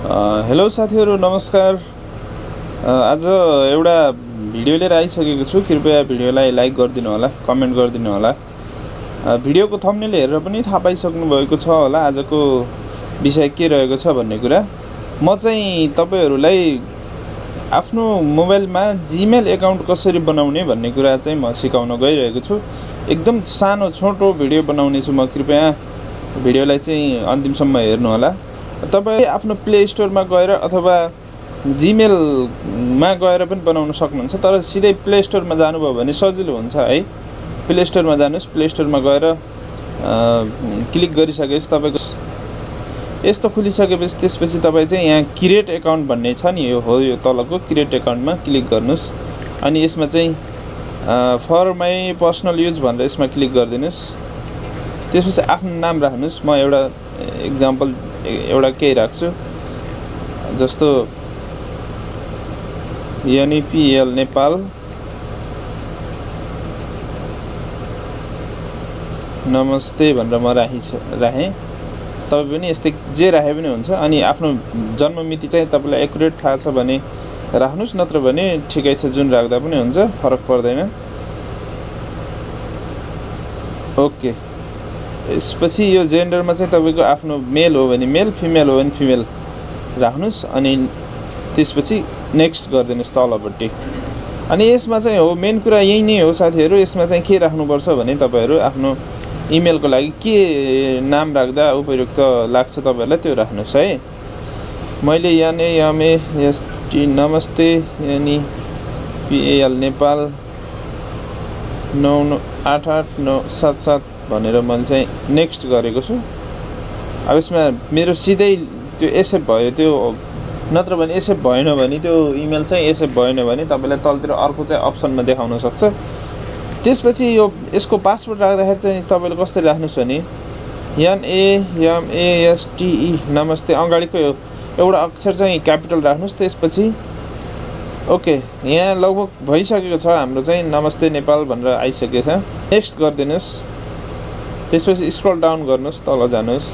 Hello साथीहरु नमस्कार। आज एउटा भिडियो लिएर आइसकेको छु। कृपया भिडियोलाई लाइक गरिदिनु होला, कमेन्ट गरिदिनु होला। भिडियोको थम्बनेल हेरेर पनि थाहा पाइसक्नु भएको छ होला आजको विषय के रहेको छ भन्ने कुरा। म चाहिँ तपाईहरुलाई आफ्नो मोबाइलमा जीमेल अकाउन्ट कसरी बनाउने भन्ने कुरा चाहिँ म सिकाउन गइरहेको छु। एकदम सानो छोटो भिडियो बनाउने छु म। कृपया भिडियोलाई चाहिँ अन्तिमसम्म हेर्नु होला। तपाई आफ्नो प्ले स्टोरमा गएर अथवा जीमेल मा गएर पनि बनाउन सक्नुहुन्छ, तर सिधै प्ले स्टोरमा जानुभयो भने सजिलो हुन्छ है। प्ले स्टोरमा जानुस्। प्ले स्टोरमा गएर क्लिक गरिसकेपछि तपाईको यस्तो खुलिसकेपछि त्यसपछि तपाई चाहिँ यहाँ क्रिएट अकाउन्ट भन्ने छ नि, यो हो यो तलको क्रिएट अकाउन्टमा क्लिक गर्नुस्। अनि यसमा चाहिँ फर माई पर्सनल युज भनेर यसमा क्लिक गरिदिनुस्। त्यसपछि आफ्नो नाम राख्नुस्। म एउटा एक्जाम्पल एउटा केही राख्छु, जस्तो NPL नेपाल नमस्ते भनेर म राखेँ। तपाईं पनि यस्तै जे राखे पनि हुन्छ। अनि आफ्नो जन्म मिति चाहिँ तपाईलाई एक्युरेट थाहा छ भने राख्नुस्, नत्र भने ठिकै छ जुन राख्दा पनि हुन्छ, फरक पर्दैन। ओके। यसपछि यो जेन्डरमा चाहिँ तपाईको आफ्नो मेल हो भने मेल, फिमेल हो भने फिमेल राख्नुस्। अनि त्यसपछि नेक्स्ट गरिदिनुस् तलपट्टि। अनि यसमा चाहिँ हो मेन कुरा यही नै हो साथीहरु। यसमा चाहिँ के राख्नुपर्छ भने तपाईहरु आफ्नो इमेलको लागि के नाम राख्दा उपयुक्त लाग्छ तपाईहरुलाई त्यो राख्नुस् है। मैले NAMAST नमस्ते NPAL नेपाल 988977 भनेर मैले चाहिँ नेक्स्ट गरेको छु। अब यसमा मेरो सिधै त्यो एक्सेप्ट भयो, त्यो नत्र भने एक्सेप्ट भएन भने त्यो इमेल चाहिँ एक्सेप्ट भएन भने तपाईलाई तलतिर अर्को चाहिँ अप्सनमा देखाउन सक्छ। त्यसपछि यो यसको पासवर्ड राख्दाखेरि चाहिँ तपाईले कसरी राख्नुस् भने NAMASTE नमस्ते अगाडिको एउटा अक्षर चाहिँ क्यापिटल राख्नुस्। त्यसपछि ओके, यहाँ लगभग भइसकेको छ हाम्रो चाहिँ नमस्ते नेपाल भनेर आइसकेको छ। नेक्स्ट गरिदिनुस्। त्यसपछि स्क्रल डाउन गर्नुस्, तल जानुस्,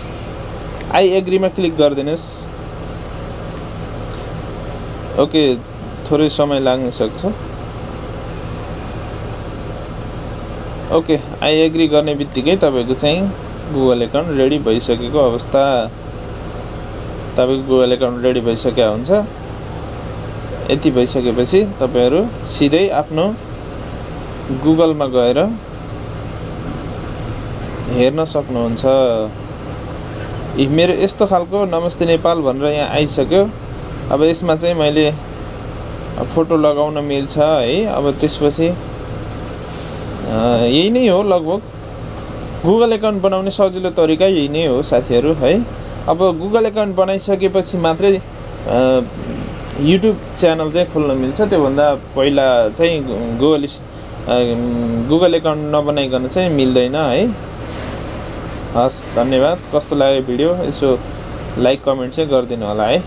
आई एग्री मा क्लिक गरिदिनुस्। ओके, थोरै समय लाग्न सक्छ। ओके, आई एग्री गर्ने बित्तिकै तपाईको चाहिँ गुगल अकाउन्ट रेडी भइसकेको अवस्था। तपाईको गुगल अकाउन्ट रेडी भइसकेको हुन्छ। यति भइसकेपछि तपाईहरु सिधै आफ्नो गुगलमा गएर हेर्न सक्नुहुन्छ। मेरो यस्तो खालको नमस्ते नेपाल भनेर यहाँ आइसक्यो। अब यसमा चाहिँ मैले फोटो लगाउन मिल्छ है। अब त्यसपछि यही नै हो लगभग। गुगल अकाउन्ट बनाउने सजिलो तरिका यही नै हो साथीहरु है। अब गुगल अकाउन्ट बनाइसकेपछि मात्रै युट्युब च्यानल चाहिँ खोल्न मिल्छ। त्यो भन्दा पहिला चाहिँ गुगल अकाउन्ट नबनाइकन चाहिँ मिल्दैन है। हस्, धन्यवाद। कस्तो लाग्यो भिडियो यसो लाइक कमेन्ट चाहिँ गरिदिनु होला है।